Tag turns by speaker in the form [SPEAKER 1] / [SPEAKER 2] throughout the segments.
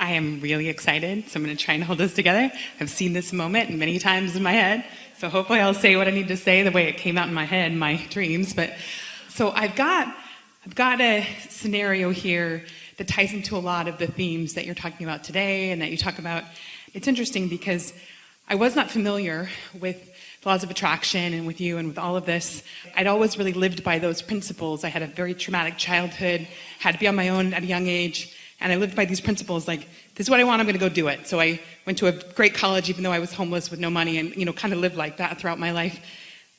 [SPEAKER 1] I am really excited, so I'm going to try and hold this together. I've seen this moment many times in my head, so hopefully I'll say what I need to say the way it came out in my head, my dreams. But so I've got a scenario here that ties into a lot of the themes that you're talking about today and that you talk about. It's interesting because I was not familiar with the laws of attraction and with you and with all of this. I'd always really lived by those principles. I had a very traumatic childhood, had to be on my own at a young age, and I lived by these principles like, this is what I want, I'm going to go do it. So I went to a great college even though I was homeless with no money and kind of lived like that throughout my life.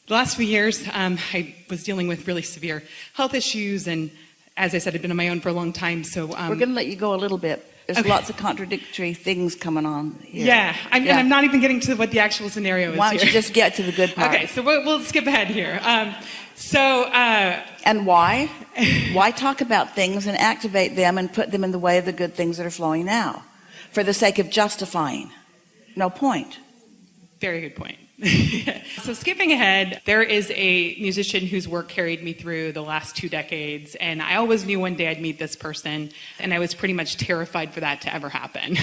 [SPEAKER 1] The last few years, I was dealing with really severe health issues, and as I said, I've been on my own for a long time. So
[SPEAKER 2] we're going to let you go a little bit. There's
[SPEAKER 1] okay.
[SPEAKER 2] Lots of contradictory things coming on here.
[SPEAKER 1] Yeah, I'm not even getting to what the actual scenario is.
[SPEAKER 2] Why don't
[SPEAKER 1] here.
[SPEAKER 2] you just get to the good part?
[SPEAKER 1] Okay, so we'll skip ahead here.
[SPEAKER 2] And why? Why talk about things and activate them and put them in the way of the good things that are flowing now? For the sake of justifying. No point.
[SPEAKER 1] Very good point. So skipping ahead, there is a musician whose work carried me through the last 2 decades, and I always knew one day I'd meet this person, and I was pretty much terrified for that to ever happen.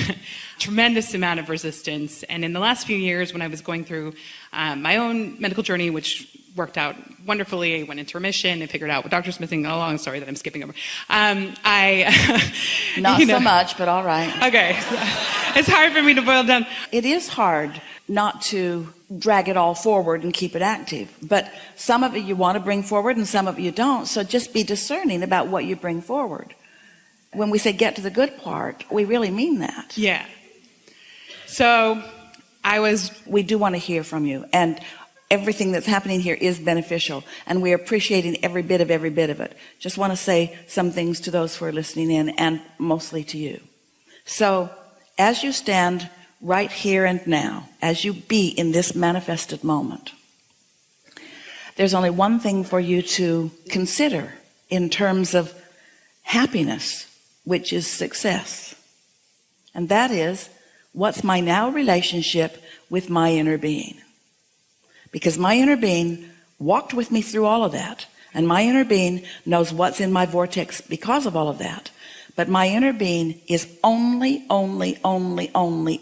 [SPEAKER 1] Tremendous amount of resistance, and in the last few years when I was going through my own medical journey, which worked out wonderfully, I went into remission and figured out what doctor's missing. A long story that I'm skipping over.
[SPEAKER 2] Not so much, but all right.
[SPEAKER 1] Okay, so it's hard for me to boil down.
[SPEAKER 2] It is hard not to drag it all forward and keep it active, but some of it you want to bring forward and some of it you don't. So just be discerning about what you bring forward. When we say get to the good part, we really mean that.
[SPEAKER 1] Yeah. So
[SPEAKER 2] we do want to hear from you, and everything that's happening here is beneficial, and we're appreciating every bit of it. Just want to say some things to those who are listening in, and mostly to you. So as you stand right here and now, as you be in this manifested moment, there's only one thing for you to consider in terms of happiness, which is success. And that is, what's my now relationship with my inner being? Because my inner being walked with me through all of that, and my inner being knows what's in my vortex because of all of that. But my inner being is only,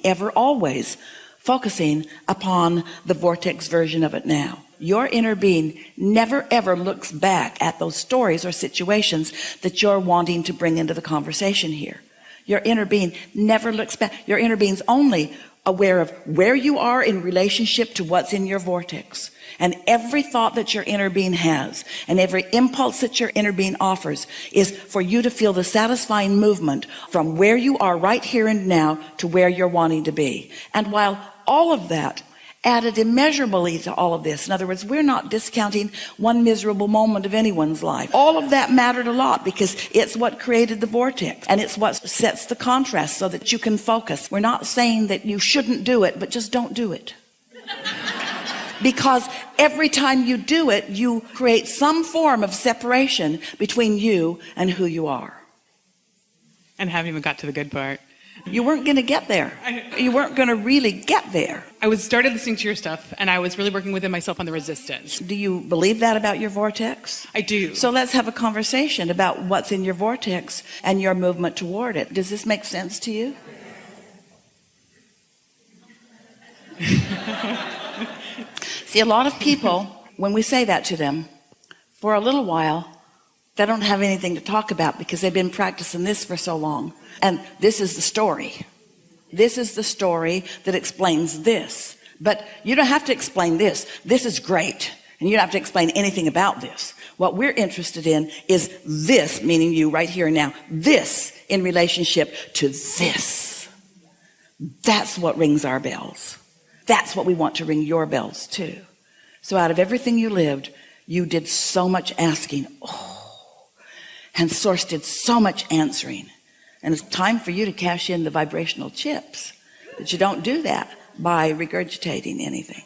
[SPEAKER 2] ever, always focusing upon the vortex version of it now. Your inner being never, ever looks back at those stories or situations that you're wanting to bring into the conversation here. Your inner being never looks back. Your inner being's only aware of where you are in relationship to what's in your vortex. And every thought that your inner being has and every impulse that your inner being offers is for you to feel the satisfying movement from where you are right here and now to where you're wanting to be. And while all of that added immeasurably to all of this, in other words, we're not discounting one miserable moment of anyone's life. All of that mattered a lot because it's what created the vortex, and it's what sets the contrast so that you can focus. We're not saying that you shouldn't do it, but just don't do it. Because every time you do it, you create some form of separation between you and who you are.
[SPEAKER 1] And haven't even got to the good part.
[SPEAKER 2] You weren't going to get there. You weren't going to really get there.
[SPEAKER 1] I started listening to your stuff, and I was really working within myself on the resistance.
[SPEAKER 2] Do you believe that about your vortex?
[SPEAKER 1] I do.
[SPEAKER 2] So let's have a conversation about what's in your vortex and your movement toward it. Does this make sense to you? See, a lot of people, when we say that to them, for a little while, they don't have anything to talk about because they've been practicing this for so long. And this is the story. This is the story that explains this. But you don't have to explain this. This is great. And you don't have to explain anything about this. What we're interested in is this, meaning you right here and now. This in relationship to this. That's what rings our bells. That's what we want to ring your bells too. So out of everything you lived, you did so much asking. And Source did so much answering. And it's time for you to cash in the vibrational chips. But you don't do that by regurgitating anything.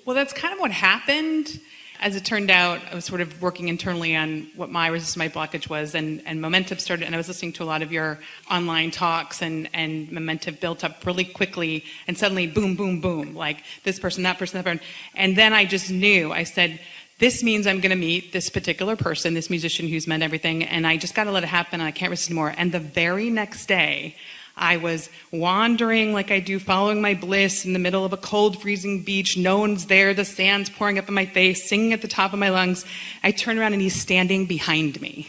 [SPEAKER 1] Well, that's kind of what happened. As it turned out, I was sort of working internally on what my resistance, my blockage was, and momentum started, and I was listening to a lot of your online talks, and momentum built up really quickly, and suddenly boom, boom, boom, like this person, that person, that person. And then I just knew, I said, this means I'm going to meet this particular person, this musician who's meant everything, and I just got to let it happen, and I can't resist anymore. And the very next day, I was wandering like I do, following my bliss in the middle of a cold, freezing beach. No one's there. The sand's pouring up in my face, singing at the top of my lungs. I turn around and he's standing behind me,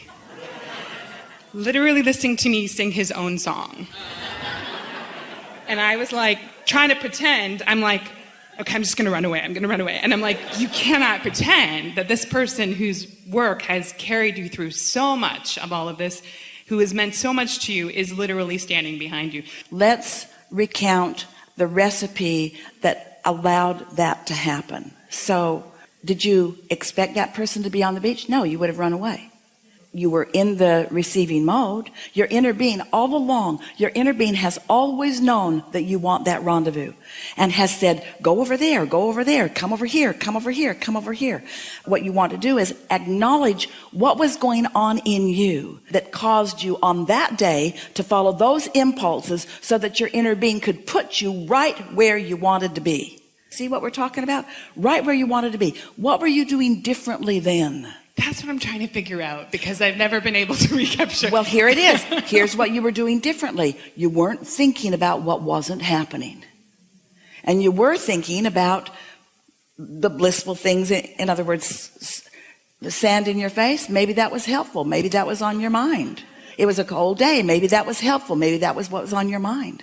[SPEAKER 1] literally listening to me sing his own song. And I was like, trying to pretend, I'm like, okay, I'm just going to run away. I'm going to run away. And I'm like, you cannot pretend that this person whose work has carried you through so much of all of this, who has meant so much to you, is literally standing behind you.
[SPEAKER 2] Let's recount the recipe that allowed that to happen. So, did you expect that person to be on the beach? No, you would have run away. You were in the receiving mode. Your inner being, all along, your inner being has always known that you want that rendezvous and has said, go over there, come over here, come over here, come over here. What you want to do is acknowledge what was going on in you that caused you on that day to follow those impulses so that your inner being could put you right where you wanted to be. See what we're talking about? Right where you wanted to be. What were you doing differently then?
[SPEAKER 1] That's what I'm trying to figure out, because I've never been able to recapture.
[SPEAKER 2] Well, here it is. Here's what you were doing differently. You weren't thinking about what wasn't happening. And you were thinking about the blissful things. In other words, the sand in your face, maybe that was helpful. Maybe that was on your mind. It was a cold day. Maybe that was helpful. Maybe that was what was on your mind.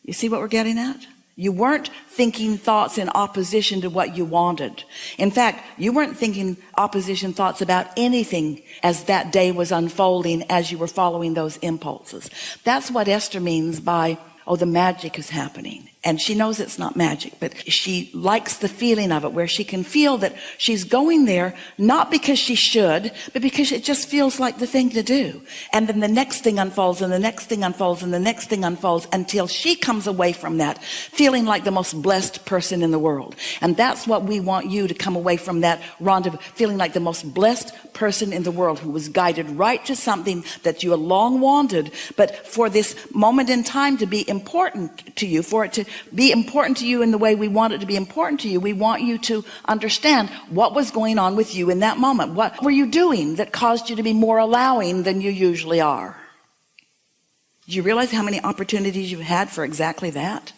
[SPEAKER 2] You see what we're getting at? You weren't thinking thoughts in opposition to what you wanted. In fact, you weren't thinking opposition thoughts about anything as that day was unfolding, as you were following those impulses. That's what Esther means by, oh, the magic is happening. And she knows it's not magic, but she likes the feeling of it, where she can feel that she's going there, not because she should, but because it just feels like the thing to do. And then the next thing unfolds, and the next thing unfolds, and the next thing unfolds, until she comes away from that feeling like the most blessed person in the world. And that's what we want you to come away from that rendezvous, feeling like the most blessed person in the world, who was guided right to something that you had long wanted, but for this moment in time to be important to you, for it to be important to you in the way we want it to be important to you. We want you to understand what was going on with you in that moment. What were you doing that caused you to be more allowing than you usually are? Do you realize how many opportunities you've had for exactly that?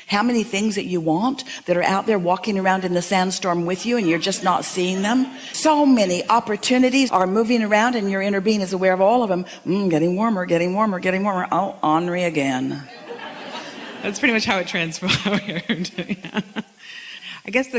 [SPEAKER 2] How many things that you want that are out there walking around in the sandstorm with you, and you're just not seeing them? So many opportunities are moving around, and your inner being is aware of all of them. Getting warmer, getting warmer, getting warmer. Oh, Henri again.
[SPEAKER 1] That's pretty much how it transpired. Yeah. I guess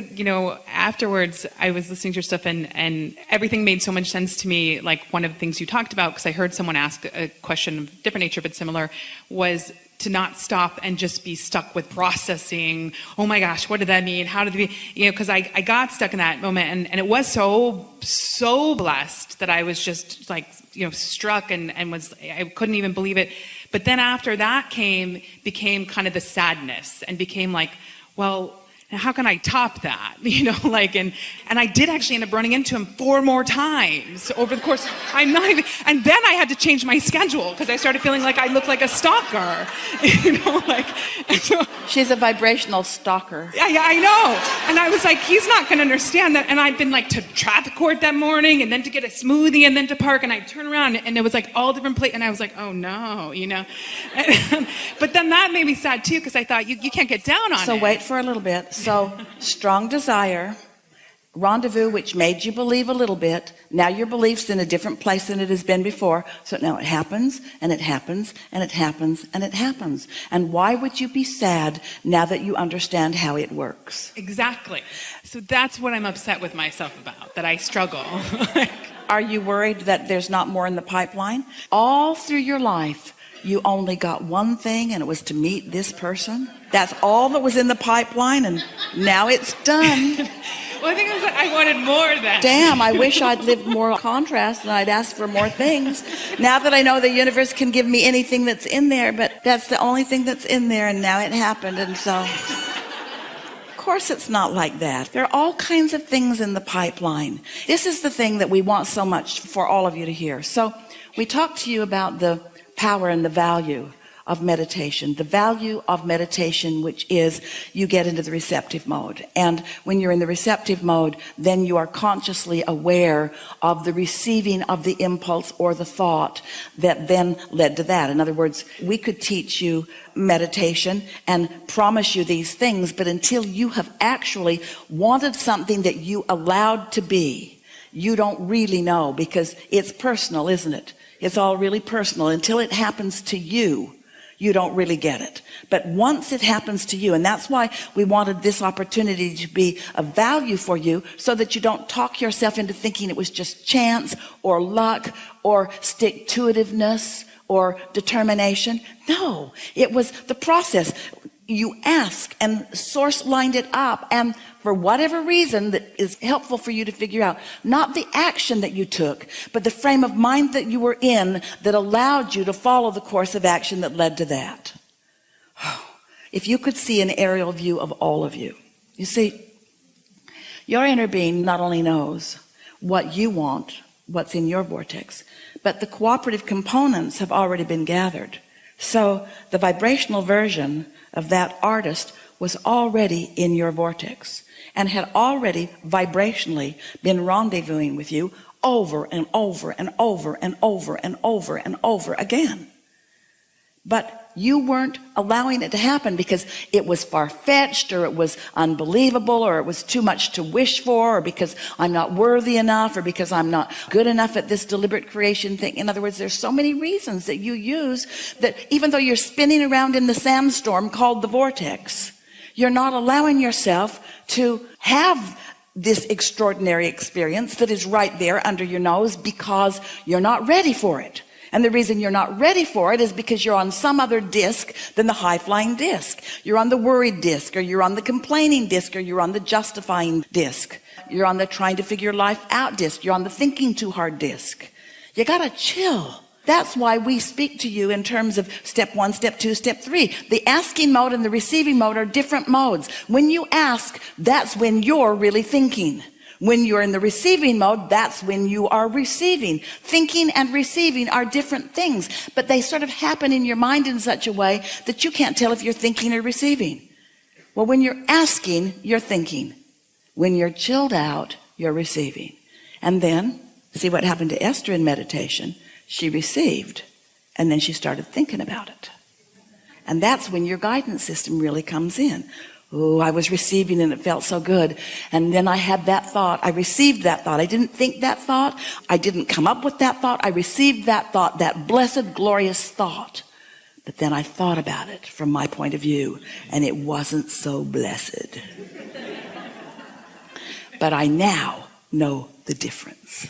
[SPEAKER 1] afterwards I was listening to your stuff, and everything made so much sense to me. Like, one of the things you talked about, because I heard someone ask a question of different nature but similar, was to not stop and just be stuck with processing. Oh my gosh, what did that mean? How did it be? Because I got stuck in that moment, and it was so blessed that I was just like, struck and I couldn't even believe it. But then after that became kind of the sadness, and became like, well, how can I top that? And I did actually end up running into him 4 more times over the course. And then I had to change my schedule, because I started feeling like I looked like a stalker, so,
[SPEAKER 2] she's a vibrational stalker.
[SPEAKER 1] Yeah, I know. And I was like, he's not going to understand that. And I'd been like to traffic court that morning, and then to get a smoothie, and then to park, and I'd turn around, and it was like all different places. And I was like, oh no, But then that made me sad too, because I thought, you can't get down on it.
[SPEAKER 2] So wait for a little bit. So strong desire, rendezvous, which made you believe a little bit. Now your belief's in a different place than it has been before. So now it happens, and it happens, and it happens, and it happens. And why would you be sad now that you understand how it works?
[SPEAKER 1] Exactly. So that's what I'm upset with myself about, that I struggle.
[SPEAKER 2] Are you worried that there's not more in the pipeline? All through your life, you only got one thing, and it was to meet this person. That's all that was in the pipeline, and now it's done.
[SPEAKER 1] Well, I think I wanted more then.
[SPEAKER 2] Damn, I wish I'd lived more contrast, and I'd asked for more things. Now that I know the universe can give me anything that's in there, but that's the only thing that's in there, and now it happened. And so, of course it's not like that. There are all kinds of things in the pipeline. This is the thing that we want so much for all of you to hear. So we talked to you about the power and the value of meditation, the value of meditation, which is you get into the receptive mode. And when you're in the receptive mode, then you are consciously aware of the receiving of the impulse or the thought that then led to that. In other words, we could teach you meditation and promise you these things, but until you have actually wanted something that you allowed to be, you don't really know, because it's personal, isn't it? It's all really personal. Until it happens to you, you don't really get it. But once it happens to you, and that's why we wanted this opportunity to be of value for you, so that you don't talk yourself into thinking it was just chance or luck or stick-to-itiveness or determination. No, it was the process. You ask, and source lined it up, and for whatever reason that is helpful for you to figure out, not the action that you took, but the frame of mind that you were in that allowed you to follow the course of action that led to that. If you could see an aerial view of all of you, you see, your inner being not only knows what you want, what's in your vortex, but the cooperative components have already been gathered. So the vibrational version of that artist was already in your vortex and had already vibrationally been rendezvousing with you over and over and over and over and over and over again. But you weren't allowing it to happen because it was far-fetched, or it was unbelievable, or it was too much to wish for, or because I'm not worthy enough, or because I'm not good enough at this deliberate creation thing. In other words, there's so many reasons that you use that even though you're spinning around in the sandstorm called the vortex, you're not allowing yourself to have this extraordinary experience that is right there under your nose, because you're not ready for it. And the reason you're not ready for it is because you're on some other disc than the high-flying disc. You're on the worried disc, or you're on the complaining disc, or you're on the justifying disc. You're on the trying to figure life out disc. You're on the thinking too hard disc. You gotta chill. That's why we speak to you in terms of step 1, step 2, step 3. The asking mode and the receiving mode are different modes. When you ask, that's when you're really thinking. When you're in the receiving mode, that's when you are receiving. Thinking and receiving are different things, but they sort of happen in your mind in such a way that you can't tell if you're thinking or receiving. Well, when you're asking, you're thinking. When you're chilled out, you're receiving. And then, see what happened to Esther in meditation. She received, and then she started thinking about it. And that's when your guidance system really comes in. Oh, I was receiving and it felt so good. And then I had that thought. I received that thought. I didn't think that thought. I didn't come up with that thought. I received that thought, that blessed, glorious thought. But then I thought about it from my point of view, and it wasn't so blessed. But I now know the difference.